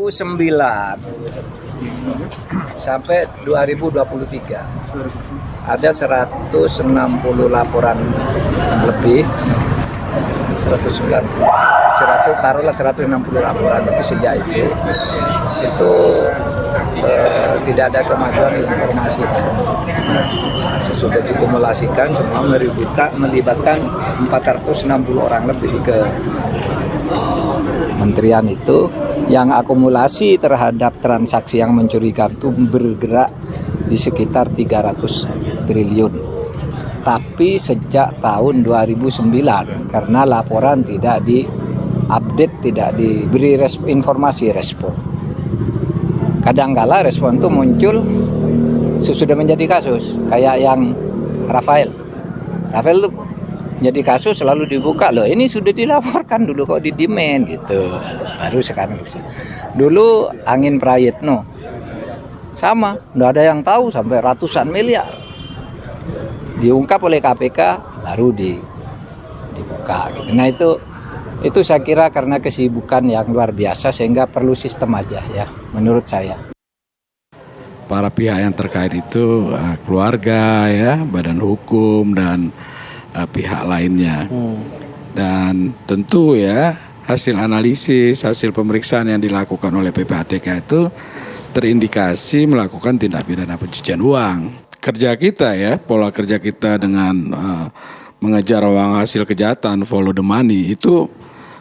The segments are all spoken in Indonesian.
2009 sampai 2023 ada 160 laporan lebih, 160 laporan lebih sejak itu tidak ada kemajuan informasi. Sesudah dikumulasikan semua melibatkan 460 orang lebih ke kementerian itu, yang akumulasi terhadap transaksi yang mencurigakan itu bergerak di sekitar 300 triliun. Tapi sejak tahun 2009 karena laporan tidak diupdate, tidak diberi informasi respon. Kadangkala respon itu muncul sesudah menjadi kasus, kayak yang Rafael itu jadi kasus selalu dibuka, loh ini sudah dilaporkan dulu kok di-demand gitu, baru sekarang bisa. Dulu Angin Prayitno sama, nggak ada yang tahu sampai ratusan miliar diungkap oleh KPK baru dibuka gitu. Nah itu saya kira karena kesibukan yang luar biasa sehingga perlu sistem aja ya menurut saya. Para pihak yang terkait itu keluarga ya, badan hukum dan pihak lainnya. Dan tentu ya hasil analisis, hasil pemeriksaan yang dilakukan oleh PPATK itu terindikasi melakukan tindak pidana pencucian uang. Kerja kita ya, pola kerja kita dengan mengejar uang hasil kejahatan, follow the money itu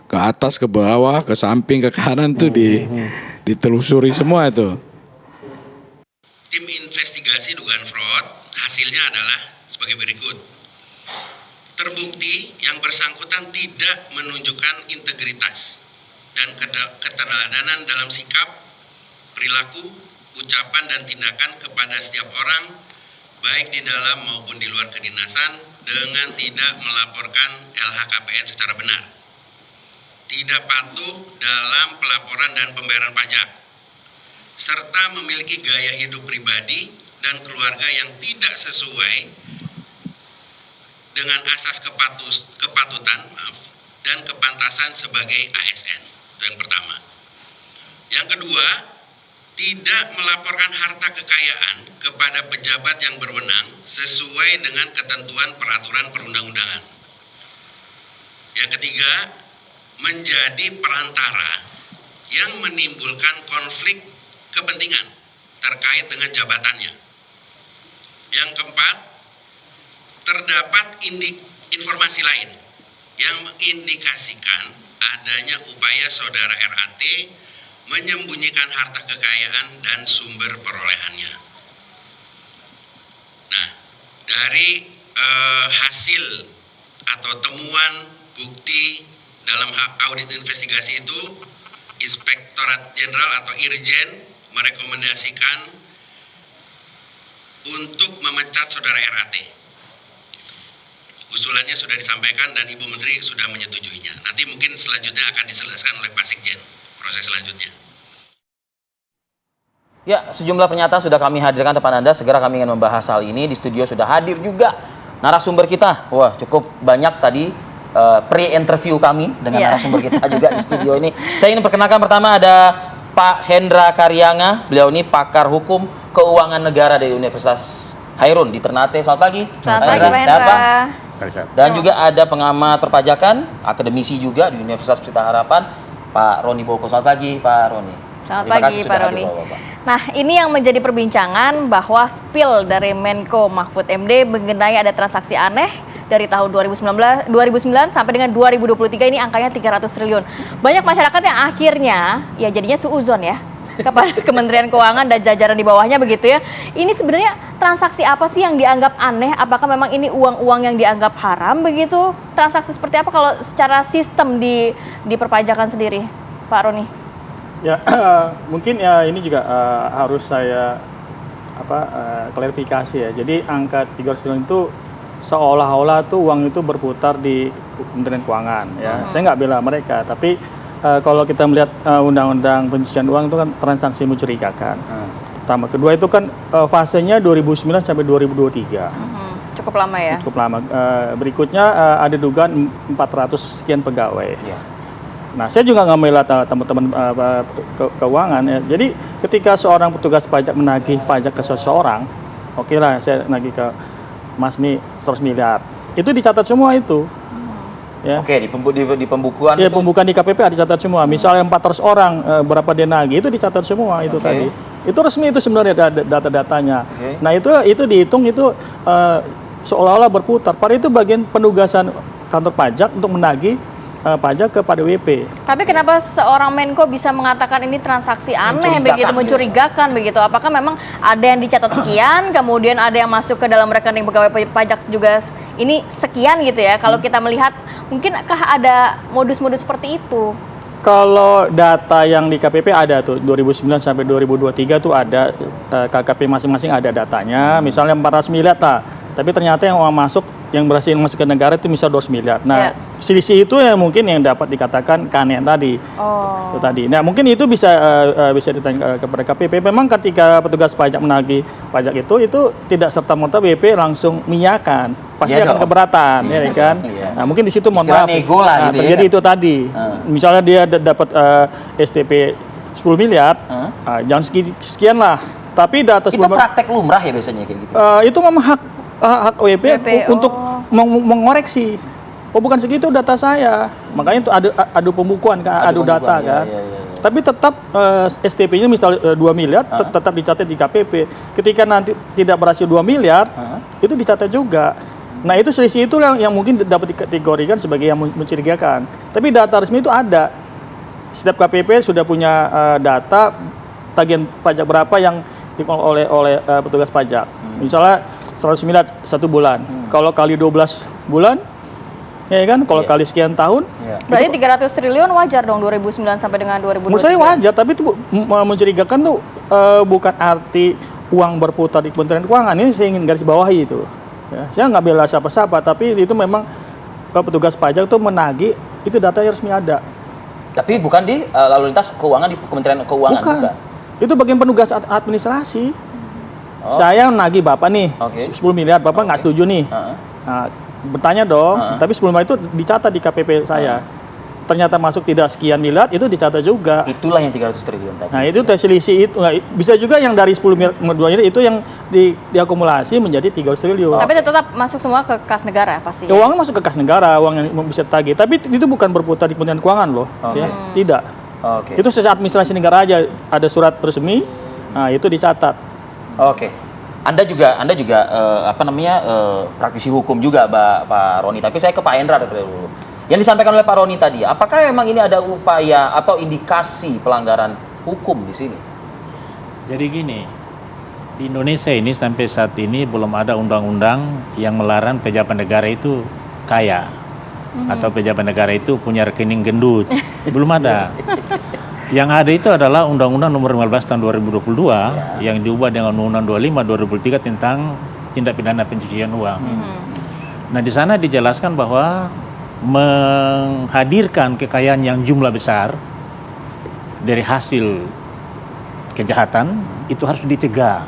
ke atas, ke bawah, ke samping, ke kanan tuh ditelusuri semua itu. Tim investigasi dugaan fraud hasilnya adalah sebagai berikut. Terbukti yang bersangkutan tidak menunjukkan integritas dan keteladanan dalam sikap, perilaku, ucapan dan tindakan kepada setiap orang baik di dalam maupun di luar kedinasan dengan tidak melaporkan LHKPN secara benar. Tidak patuh dalam pelaporan dan pembayaran pajak, serta memiliki gaya hidup pribadi dan keluarga yang tidak sesuai dengan asas kepatutan dan kepantasan sebagai ASN. Itu yang pertama. Yang kedua, tidak melaporkan harta kekayaan kepada pejabat yang berwenang sesuai dengan ketentuan peraturan perundang-undangan. Yang ketiga, menjadi perantara yang menimbulkan konflik kepentingan terkait dengan jabatannya. Yang keempat, terdapat informasi lain yang mengindikasikan adanya upaya saudara RAT menyembunyikan harta kekayaan dan sumber perolehannya. Nah, dari hasil atau temuan bukti dalam audit investigasi itu, Inspektorat Jenderal atau Irjen merekomendasikan untuk memecat saudara RAT. Usulannya sudah disampaikan dan Ibu Menteri sudah menyetujuinya. Nanti mungkin selanjutnya akan diselesaikan oleh Pak Sekjen proses selanjutnya. Ya, sejumlah pernyataan sudah kami hadirkan depan Anda. Segera kami ingin membahas hal ini. Di studio sudah hadir juga narasumber kita. Wah, cukup banyak tadi pre-interview kami dengan narasumber kita juga di studio ini. Saya ingin perkenalkan pertama ada Pak Hendra Karyanga. Beliau ini pakar hukum keuangan negara dari Universitas Hairun di Ternate. Selamat pagi. Selamat pagi, Pak Hendra. Dan juga ada pengamat perpajakan, akademisi juga di Universitas Pelita Harapan, Pak Roni Boko. Selamat pagi, Pak Roni. Selamat pagi, Pak Roni. Nah, ini yang menjadi perbincangan bahwa spill dari Menko Mahfud MD mengenai ada transaksi aneh dari tahun 2009 sampai dengan 2023 ini angkanya 300 triliun. Banyak masyarakat yang akhirnya ya jadinya suuzon ya kepada Kementerian Keuangan dan jajaran di bawahnya begitu ya. Ini sebenarnya transaksi apa sih yang dianggap aneh? Apakah memang ini uang-uang yang dianggap haram begitu? Transaksi seperti apa kalau secara sistem di perpajakan sendiri, Pak Roni? Ya, mungkin ya ini juga harus saya klarifikasi ya. Jadi angka 300 triliun itu seolah-olah tuh uang itu berputar di Kementerian Keuangan ya. Saya nggak bela mereka, tapi kalau kita melihat undang-undang pencucian uang itu kan transaksi mencurigakan. Pertama, kedua itu kan fasenya 2009 sampai 2023. Cukup lama ya. Cukup lama. Berikutnya ada dugaan 400 sekian pegawai. Nah, saya juga nggak membela teman-teman keuangan ya. Jadi ketika seorang petugas pajak menagih pajak ke seseorang, oke lah saya nagih ke Mas nih 100 miliar. Itu dicatat semua itu. Ya. Oke, di pembukuan Ya, itu. pembukaan di KPP dicatat semua. Misalnya 400 orang berapa dia nagih itu dicatat semua itu Oke. tadi. Itu resmi itu sebenarnya data-datanya. Oke. Nah, itu dihitung itu seolah-olah berputar. Padahal itu bagian penugasan kantor pajak untuk menagih pajak kepada WP. Tapi kenapa seorang Menko bisa mengatakan ini transaksi aneh begitu, mencurigakan begitu? Apakah memang ada yang dicatat sekian, kemudian ada yang masuk ke dalam rekening pegawai pajak juga ini sekian gitu ya? Kalau kita melihat, mungkinkah ada modus-modus seperti itu? Kalau data yang di KPP ada tuh 2009 sampai 2023 tuh ada KKP masing-masing ada datanya. Misalnya 400 miliar tapi ternyata yang uang masuk yang berhasil masuk ke negara itu misal 200 miliar. Nah, selisih itu ya mungkin yang dapat dikatakan keanehan tadi. Oh. Itu tadi. Nah, mungkin itu bisa ditanya kepada KPP. Memang ketika petugas pajak menagih pajak itu tidak serta-merta WP langsung mengiyakan. Pasti Iya akan dong. keberatan, ya kan? Iya. Nah, mungkin di situ mohon Istilah maaf. nego lah gitu ya terjadi kan? itu tadi. Misalnya dia dapat STP 10 miliar, jangan sekian lah. Tapi data Itu praktek lumrah ya biasanya kayak gitu. itu memang hak WP WP, untuk mengoreksi. Oh, bukan segitu data saya. Makanya itu adu pembukuan kan, adu pembukuan, data iya, kan. iya, iya. Tapi tetap STP-nya misal 2 miliar tetap dicatat di KPP. Ketika nanti tidak berhasil 2 miliar, itu dicatat juga. Nah, itu selisih itu yang mungkin dapat dikategorikan sebagai yang mencurigakan. Tapi data resmi itu ada. Setiap KPP sudah punya data tagihan pajak berapa yang dikelola oleh petugas pajak. Misalnya 100 miliar 1 bulan. Kalau kali 12 bulan, ya kan? Kalau kali sekian tahun, Berarti 300 triliun wajar dong 2009 sampai dengan 2023. menurut saya wajar. Tapi itu mencurigakan tuh bukan arti uang berputar di Kementerian Keuangan. Ini saya ingin garis bawahi itu. Ya, saya nggak bela siapa-siapa, tapi itu memang petugas pajak tuh menagih, itu datanya resmi ada. Tapi bukan di lalu lintas keuangan di Kementerian Keuangan Bukan. juga. Itu bagian penugas administrasi. Saya nagih Bapak nih 10 miliar, Bapak nggak setuju nih. Nah, bertanya dong, tapi 10 miliar itu dicatat di KPP saya. Ternyata masuk tidak sekian miliar, itu dicatat juga. Itulah yang 300 triliun tadi. Nah, itu selisih itu. Nah, bisa juga yang dari 10 miliar itu yang diakumulasi menjadi 300 triliun. Tapi tetap masuk semua ke kas negara pasti. Uangnya masuk ke kas negara, uang yang bisa tagih. Tapi itu bukan berputar di Kementerian Keuangan loh. Ya, tidak. Oke. Itu secara administrasi negara aja, ada surat resmi, nah itu dicatat. Oke. Anda juga praktisi hukum juga Pak Roni. Tapi saya ke Pak Endra dulu. Yang disampaikan oleh Pak Roni tadi, apakah memang ini ada upaya atau indikasi pelanggaran hukum di sini? Jadi gini, di Indonesia ini sampai saat ini belum ada undang-undang yang melarang pejabat negara itu kaya atau pejabat negara itu punya rekening gendut. Belum ada. Yang ada itu adalah Undang-Undang Nomor 15 Tahun 2022 yang diubah dengan Undang-Undang 25 2003 tentang tindak pidana pencucian uang. Nah, di sana dijelaskan bahwa menghadirkan kekayaan yang jumlah besar dari hasil kejahatan itu harus dicegah.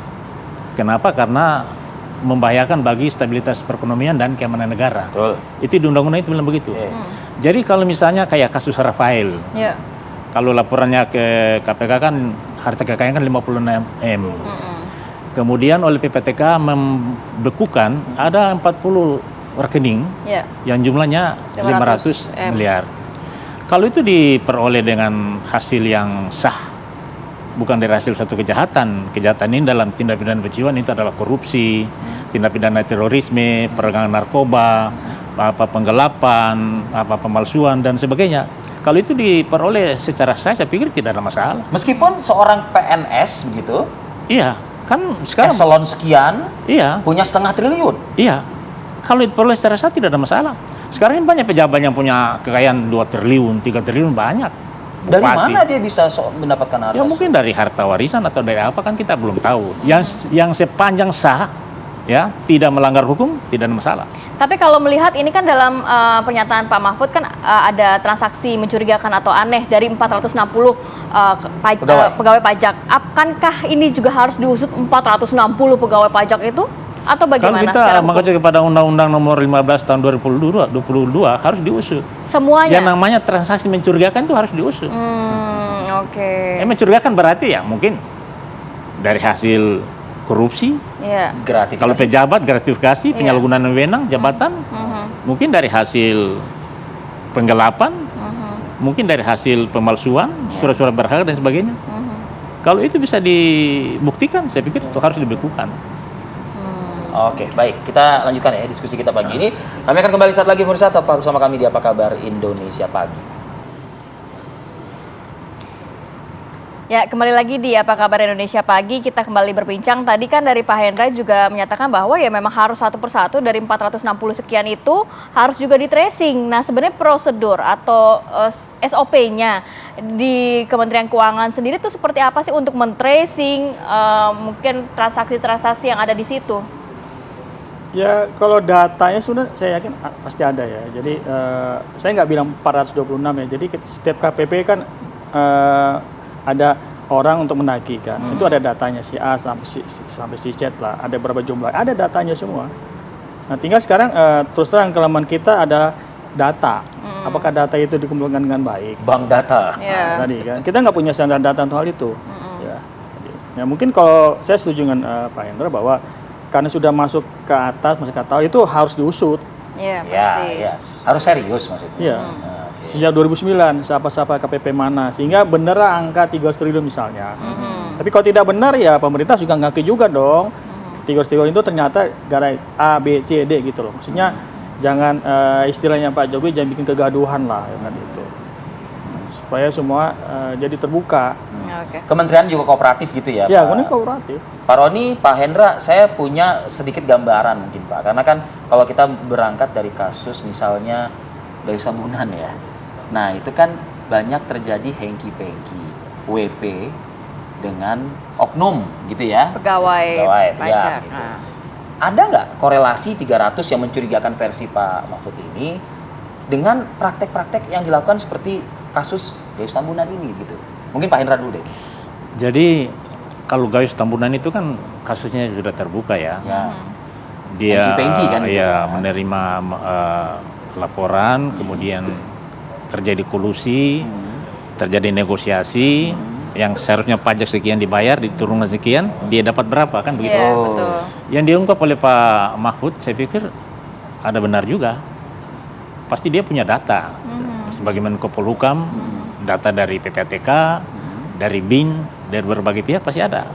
Kenapa? Karena membahayakan bagi stabilitas perekonomian dan keamanan negara. Betul. Itu di undang-undang itu bilang begitu. Jadi kalau misalnya kayak kasus Rafael, Ya. kalau laporannya ke KPK kan harta kekayaan kan 56 M. Kemudian oleh PPTK membekukan ada 40 rekening Ya. yang jumlahnya 500 M. miliar. Kalau itu diperoleh dengan hasil yang sah, bukan dari hasil suatu kejahatan. Kejahatan ini dalam tindak pidana pencucian itu adalah korupsi, tindak pidana terorisme, perdagangan narkoba, penggelapan, pemalsuan dan sebagainya. Kalau itu diperoleh secara sah, saya pikir tidak ada masalah. Meskipun seorang PNS begitu, Iya, kan sekarang. eselon sekian Iya, punya 1,5 triliun. iya. Kalau diperoleh secara sah tidak ada masalah. Sekarang ini banyak pejabat yang punya kekayaan 2 triliun, 3 triliun banyak. Dari Bupati. mana dia bisa mendapatkan harta? Ya mungkin dari harta warisan atau dari apa kan kita belum tahu. Yang sepanjang sah, ya tidak melanggar hukum tidak ada masalah. Tapi kalau melihat ini kan dalam pernyataan Pak Mahfud kan ada transaksi mencurigakan atau aneh dari 460 pegawai pajak. Akankah ini juga harus diusut 460 pegawai pajak itu? Atau Kalau bagaimana kita secara hukum? mengacu kepada Undang-Undang Nomor 15 Tahun 2022 harus diusut. Semuanya? Yang namanya transaksi mencurigakan itu harus diusut. Oke. Mencurigakan berarti ya mungkin dari hasil korupsi, Iya. Gratifikasi. kalau pejabat gratifikasi, penyalahgunaan wewenang jabatan, mungkin dari hasil penggelapan, mungkin dari hasil pemalsuan, surat-surat berharga dan sebagainya. Kalau itu bisa dibuktikan, saya pikir itu harus dibekukan. Oke, baik. Kita lanjutkan ya diskusi kita pagi ini. Kami akan kembali saat lagi pemirsa, tetap bersama kami di Apa Kabar Indonesia Pagi. Ya, kembali lagi di Apa Kabar Indonesia Pagi, kita kembali berbincang. Tadi kan dari Pak Hendra juga menyatakan bahwa ya memang harus satu persatu dari 460 sekian itu harus juga di tracing. Nah, sebenarnya prosedur atau SOP-nya di Kementerian Keuangan sendiri itu seperti apa sih untuk men-tracing mungkin transaksi-transaksi yang ada di situ? Ya kalau datanya sebenarnya saya yakin pasti ada ya. Jadi saya nggak bilang 426 ya. Jadi setiap KPP kan ada orang untuk menagih kan. Itu ada datanya si A sampai si Z lah. Ada berapa jumlah? Ada datanya semua. Nah tinggal sekarang terus terang kelemahan kita adalah data. Apakah data itu dikumpulkan dengan baik? Bank data. Ya. Tadi kan kita nggak punya standar data untuk hal itu. Ya. Ya mungkin kalau saya setuju dengan Pak Hendra bahwa karena sudah masuk ke atas, masuk ke atas itu harus diusut. Iya, Ya, pasti. ya. Harus serius maksudnya. Iya. Sejak 2009 siapa-siapa KPP mana sehingga benar angka 300 triliun misalnya. Tapi kalau tidak benar ya pemerintah juga ngaki juga dong. 300 triliun itu ternyata gara A, B, C, D gitu loh. Maksudnya jangan istilahnya Pak Jokowi jangan bikin kegaduhan lah ya kan itu. Supaya semua jadi terbuka. Oke. Kementerian juga kooperatif gitu ya, Ya, Pak? kemudian kooperatif. Pak Roni, Pak Hendra, saya punya sedikit gambaran mungkin Pak. Karena kan kalau kita berangkat dari kasus misalnya Gayus Tambunan ya. Nah itu kan banyak terjadi hengki-pengki, WP dengan oknum gitu ya. Pegawai pajak. ya, gitu. Nah. Ada nggak korelasi 300 yang mencurigakan versi Pak Mahfud ini dengan praktek-praktek yang dilakukan seperti kasus Gayus Tambunan ini gitu? Mungkin Pak Hendra dulu deh. Jadi kalau Gayus Tambunan itu kan kasusnya sudah terbuka ya. Ya. Dia Hengki-pengki kan itu. ya menerima laporan, kemudian terjadi kolusi, terjadi negosiasi, yang seharusnya pajak sekian dibayar, diturunkan sekian, dia dapat berapa kan begitu? Iya, betul. Yang diungkap oleh Pak Mahfud, saya pikir ada benar juga. Pasti dia punya data. Sebagai Menko Polhukam, data dari PPATK, dari BIN, dari berbagai pihak pasti ada.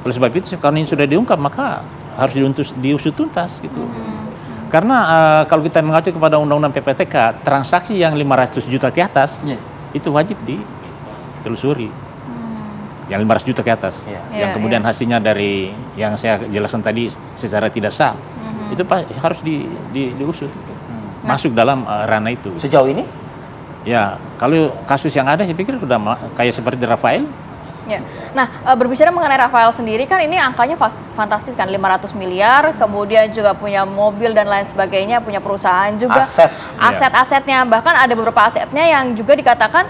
Oleh sebab itu, kalau ini sudah diungkap, maka harus diusut tuntas gitu. Karena kalau kita mengacu kepada Undang-Undang PPATK, transaksi yang 500 juta ke atas, itu wajib ditelusuri. Yang 500 juta ke atas, yang kemudian hasilnya dari yang saya jelaskan tadi secara tidak sah, itu harus diusut, masuk dalam ranah itu. Sejauh ini? Ya, kalau kasus yang ada saya pikir sudah kayak seperti Rafael. Ya. Nah, berbicara mengenai Rafael sendiri kan ini angkanya fantastis kan, 500 miliar, kemudian juga punya mobil dan lain sebagainya, punya perusahaan juga. Aset-asetnya, bahkan ada beberapa asetnya yang juga dikatakan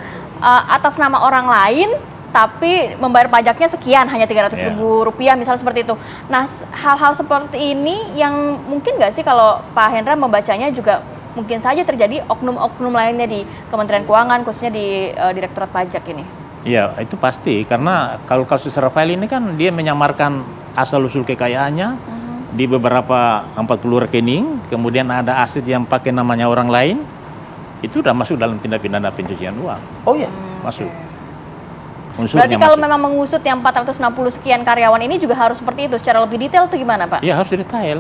atas nama orang lain, tapi membayar pajaknya sekian, hanya 300 ribu rupiah misalnya seperti itu. Nah, hal-hal seperti ini yang mungkin nggak sih kalau Pak Hendra membacanya juga mungkin saja terjadi oknum-oknum lainnya di Kementerian Keuangan, khususnya di Direktorat Pajak ini? Iya, itu pasti. Karena kalau kasus Rafael ini kan dia menyamarkan asal-usul kekayaannya di beberapa 40 rekening, kemudian ada aset yang pakai namanya orang lain, itu udah masuk dalam tindak pidana pencucian uang. Oh iya? Masuk. Berarti kalau memang mengusut yang 460 sekian karyawan ini juga harus seperti itu, secara lebih detail itu gimana Pak? Iya, harus detail.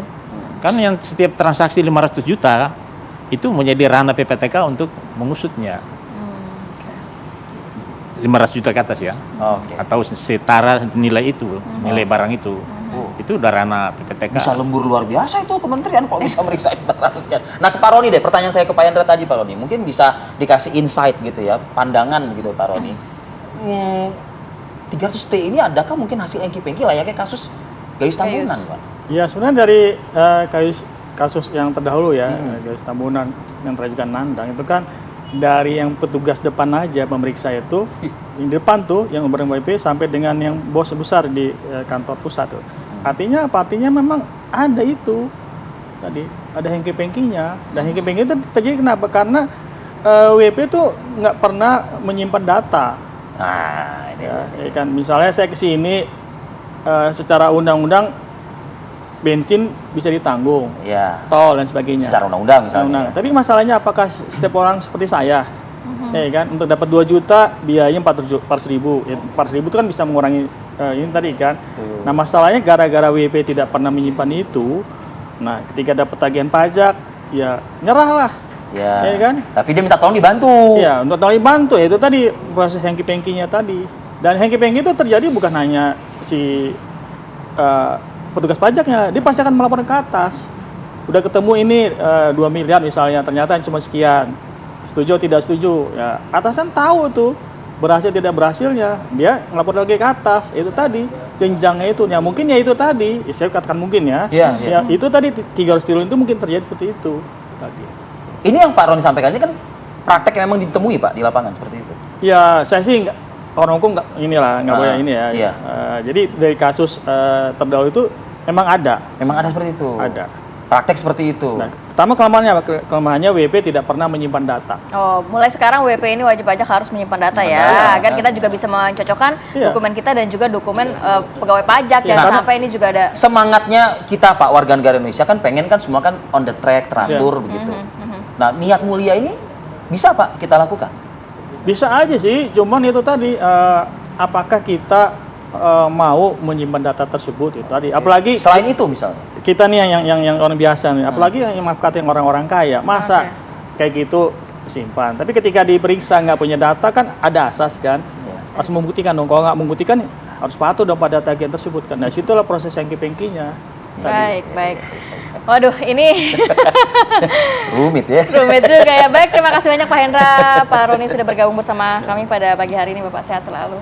Karena yang setiap transaksi 500 juta, itu menjadi ranah PPATK untuk mengusutnya. 500 juta ke atas ya, atau setara nilai itu, nilai barang itu udah ranah PPATK. Bisa lembur luar biasa itu kementerian kok bisa meriksa 400 kan. Nah ke Pak Roni deh, pertanyaan saya ke Pak Hendra tadi Pak Roni, mungkin bisa dikasih insight gitu ya, pandangan gitu Pak Roni. 300T ini adakah mungkin hasil engki-pengki layaknya kasus Gayus Tambunan Pak? Ya sebenarnya dari kasus yang terdahulu ya, Gayus Tambunan yang terajukan Nandang itu kan dari yang petugas depan aja pemeriksa itu, yang di depan tuh yang WP sampai dengan yang bos besar di kantor pusat tuh. Artinya apa? Artinya memang ada itu tadi, ada hengki-pengkinya. Dan hengki-pengki itu terjadi kenapa? Karena WP itu nggak pernah menyimpan data. Nah, ini Ya kan, misalnya saya ke sini secara undang-undang bensin bisa ditanggung, ya tol dan sebagainya. secara undang-undang misalnya. Undang-undang. Tapi masalahnya apakah setiap orang seperti saya, ya kan, untuk dapat 2 juta biayanya 400 ribu. Ya, 400 ribu itu kan bisa mengurangi ini tadi kan. Nah masalahnya gara-gara WP tidak pernah menyimpan itu, nah ketika dapat tagihan pajak, ya nyerah lah. Ya. Ya kan? Tapi dia minta tolong dibantu. Iya, untuk tolong dibantu, ya itu tadi proses hengki-pengkinya tadi. Dan hengki-pengki itu terjadi bukan hanya si petugas pajaknya, dia pasti akan melaporkan ke atas. Udah ketemu ini 2 miliar misalnya, ternyata cuma sekian. Setuju tidak setuju? Ya, atasan tahu tuh berhasil tidak berhasilnya, dia ngelapor lagi ke atas. Itu tadi jenjangnya itu. Ya mungkin ya itu tadi, saya katakan mungkin ya. Iya, iya. Ya itu tadi 300 triliun itu mungkin terjadi seperti itu tadi. Ini yang Pak Roni sampaikan ini kan praktek yang memang ditemui Pak di lapangan seperti itu. Ya saya sih nggak, orang hukum nggak nggak boleh ini ya. Iya. Jadi dari kasus terdahulu itu memang ada. Memang ada seperti itu. Ada. Praktek seperti itu. Nah, pertama kelemahannya WP tidak pernah menyimpan data. Oh, mulai sekarang WP ini wajib pajak harus menyimpan data ya, agar kita juga bisa mencocokkan Iya. dokumen kita dan juga dokumen pegawai pajak. Iya, Jangan karena- sampai ini juga ada. Semangatnya kita Pak warga negara Indonesia kan pengen kan semua kan on the track, teratur begitu. Nah, niat mulia ini bisa Pak kita lakukan? Bisa aja sih, cuman itu tadi apakah kita mau menyimpan data tersebut itu tadi. Apalagi Selain itu misalnya. kita nih yang orang biasa nih, apalagi yang maaf kata yang orang-orang kaya, masa kayak gitu simpan. Tapi ketika diperiksa nggak punya data kan ada asas kan, harus membuktikan dong. Kalau nggak membuktikan harus patuh dong pada tagihan tersebut kan. Nah situlah proses hengki-pengkinya. Baik, baik. Waduh, ini Rumit ya. rumit juga ya. Baik, terima kasih banyak Pak Hendra, Pak Roni sudah bergabung bersama kami pada pagi hari ini. Bapak sehat selalu.